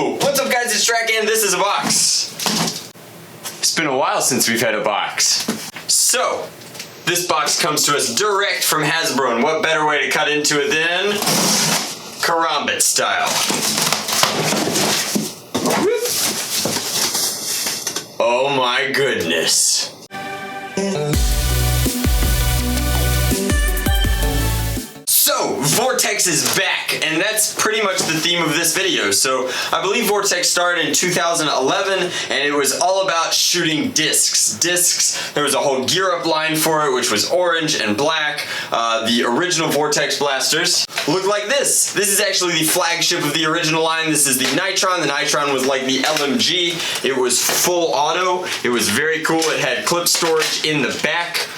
Yo! What's up guys, it's Drac and this is a box. It's been a while since we've had a box. So, this box comes to us direct from Hasbro, and what better way to cut into it than karambit style. Oh my goodness. So, Vortex is back, and that's pretty much the theme of this video. So, I believe Vortex started in 2011, and it was all about shooting discs. There was a whole gear up line for it, which was orange and black. The original Vortex blasters look like this. This is actually the flagship of the original line. This is the Nitron. The Nitron was like the LMG. It was full auto. It was very cool. It had clip storage in the back.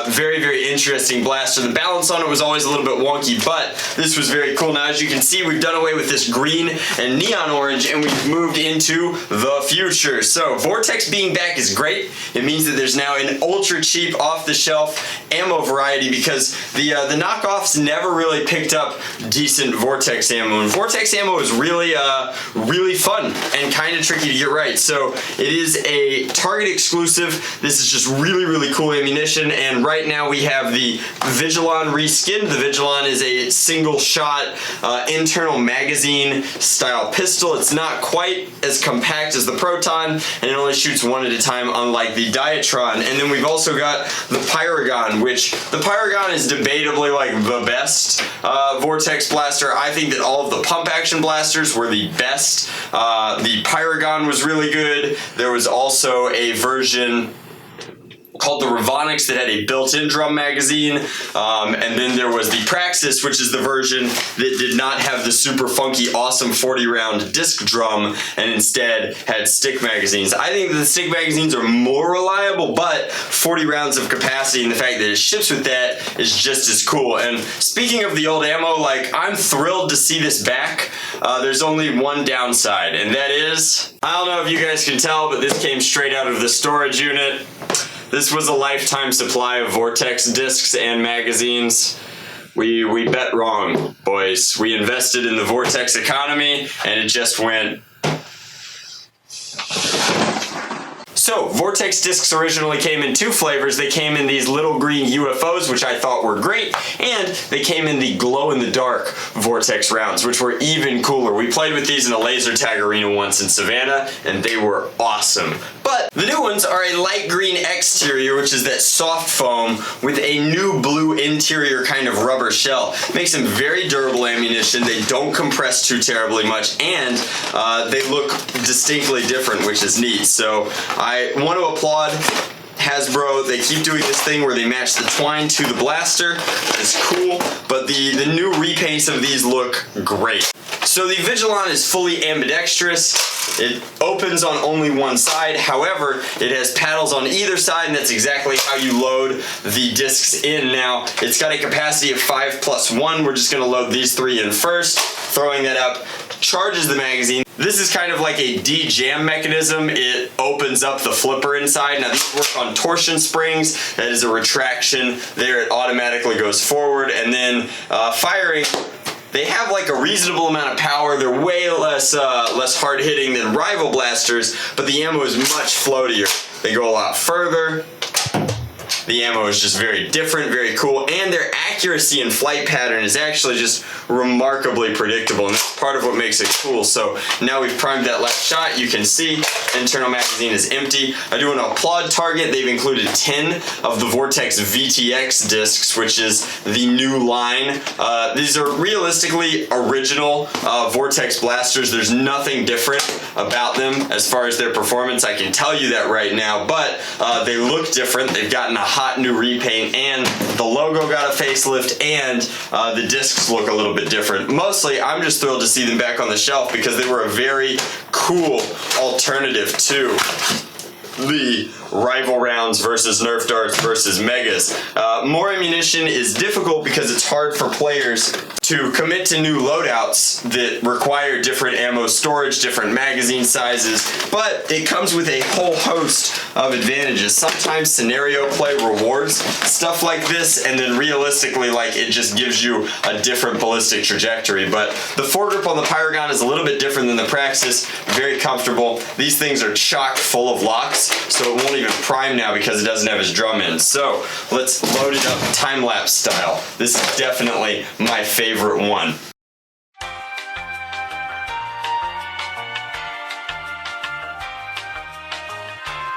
Very, very interesting blaster. The balance on it was always a little bit wonky, but this was very cool. Now, as you can see, we've done away with this green and neon orange, and we've moved into the future. So, Vortex being back is great. It means that there's now an ultra cheap, off-the-shelf ammo variety, because the knockoffs never really picked up decent Vortex ammo. And Vortex ammo is really, really fun and kind of tricky to get right. So, it is a Target exclusive. This is just really, really cool ammunition. And right now we have the Vigilon reskinned. The Vigilon is a single shot internal magazine style pistol. It's not quite as compact as the Proton, and it only shoots one at a time, unlike the Diatron. And then we've also got the Pyragon, which the Pyragon is debatably like the best Vortex blaster. I think that all of the pump action blasters were the best. The Pyragon was really good. There was also a version called the Revonix that had a built-in drum magazine, and then there was the Praxis, which is the version that did not have the super funky, awesome 40-round disc drum, and instead had stick magazines. I think that the stick magazines are more reliable, but 40 rounds of capacity and the fact that it ships with that is just as cool. And speaking of the old ammo, like, I'm thrilled to see this back. There's only one downside, and that is, I don't know if you guys can tell, but this came straight out of the storage unit. This was a lifetime supply of Vortex discs and magazines. We bet wrong, boys. We invested in the Vortex economy, and it just went. So, Vortex discs originally came in two flavors. They came in these little green UFOs, which I thought were great, and they came in the glow-in-the-dark Vortex rounds, which were even cooler. We played with these in a laser tag arena once in Savannah, and they were awesome. But the new ones are a light green exterior, which is that soft foam, with a new blue interior kind of rubber shell. Makes them very durable ammunition. They don't compress too terribly much, and they look distinctly different, which is neat. So I want to applaud Hasbro. They keep doing this thing where they match the twine to the blaster. It's cool, but the new repaints of these look great. So the Vigilon is fully ambidextrous. It opens on only one side. However, it has paddles on either side, and that's exactly how you load the discs in. Now, it's got a capacity of 5+1. We're just going to load these three in first. Throwing that up charges the magazine. This is kind of like a de-jam mechanism. It opens up the flipper inside. Now, these work on torsion springs. That is a retraction. There, it automatically goes forward. And then firing, they have like a reasonable amount of power. They're way less hard hitting than rival blasters, but the ammo is much floatier. They go a lot further. The ammo is just very different, very cool, and their accuracy and flight pattern is actually just remarkably predictable, and that's part of what makes it cool. So now we've primed that last shot. You can see internal magazine is empty. I do want to applaud Target. They've included 10 of the Vortex VTX discs, which is the new line. These are realistically original Vortex blasters. There's nothing different about them as far as their performance. I can tell you that right now, but they look different. They've gotten a hot new repaint, and the logo got a facelift, and the discs look a little bit different. Mostly, I'm just thrilled to see them back on the shelf because they were a very cool alternative to the rival rounds versus Nerf darts versus Megas. More ammunition is difficult because it's hard for players to commit to new loadouts that require different ammo storage, different magazine sizes, but it comes with a whole host of advantages. Sometimes scenario play rewards stuff like this, and then realistically, like, it just gives you a different ballistic trajectory. But the foregrip on the Pyragon is a little bit different than the Praxis, very comfortable. These things are chock full of locks, so it won't even prime now because it doesn't have its drum in. So let's load it up time-lapse style. This is definitely my favorite one.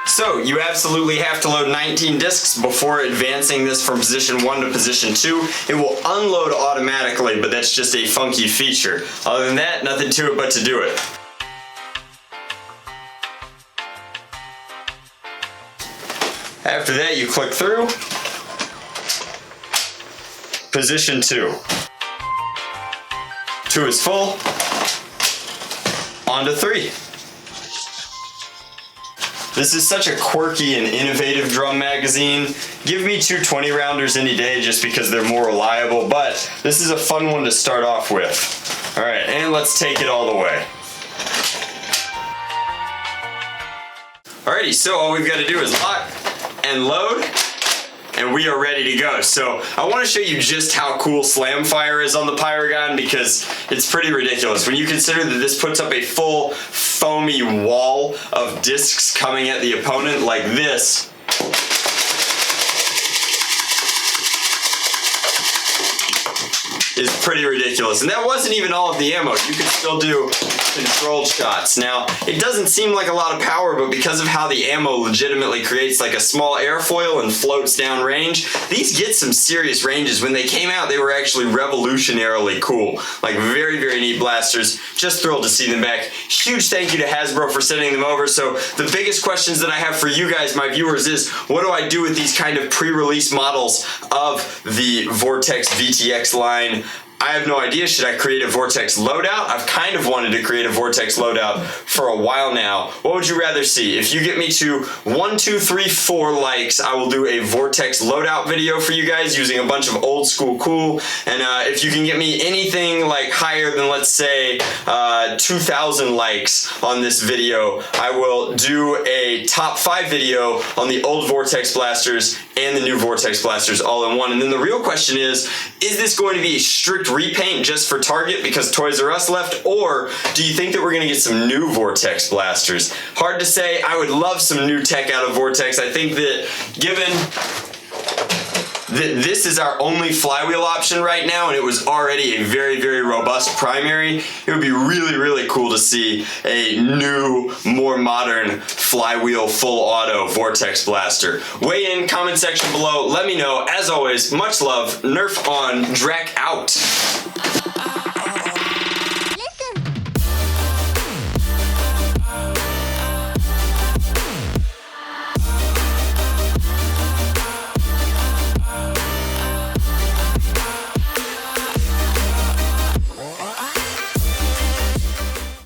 So you absolutely have to load 19 discs before advancing this from position 1 to position 2. It will unload automatically, but that's just a funky feature. Other than that, nothing to it but to do it. After that, you click through. Position 2. 2 is full. On to 3. This is such a quirky and innovative drum magazine. Give me 2 20-rounders any day just because they're more reliable, but this is a fun one to start off with. All right, and let's take it all the way. Alrighty, so all we've got to do is lock and load, and we are ready to go. So I want to show you just how cool slam fire is on the Pyragon, because it's pretty ridiculous. When you consider that this puts up a full foamy wall of discs coming at the opponent like this, is pretty ridiculous. And that wasn't even all of the ammo. You could still do controlled shots. Now, it doesn't seem like a lot of power, but because of how the ammo legitimately creates like a small airfoil and floats down range, these get some serious ranges. When they came out, they were actually revolutionarily cool. Like, very, very neat blasters. Just thrilled to see them back. Huge thank you to Hasbro for sending them over. So the biggest questions that I have for you guys, my viewers, is what do I do with these kind of pre-release models of the Vortex VTX line? I have no idea. Should I create a Vortex loadout? I've kind of wanted to create a Vortex loadout for a while now. What would you rather see? If you get me to 1, 2, 3, 4 likes, I will do a Vortex loadout video for you guys using a bunch of old school cool. And if you can get me anything like higher than, let's say, 2,000 likes on this video, I will do a top 5 video on the old Vortex blasters and the new Vortex blasters all in one. And then the real question is this going to be a strict repaint just for Target because Toys R Us left, or do you think that we're going to get some new Vortex blasters? Hard to say. I would love some new tech out of Vortex. I think that given that this is our only flywheel option right now, and it was already a very, very robust primary, it would be really, really cool to see a new, more modern flywheel full auto Vortex blaster. Weigh in, comment section below, let me know. As always, much love, Nerf on, Drac out.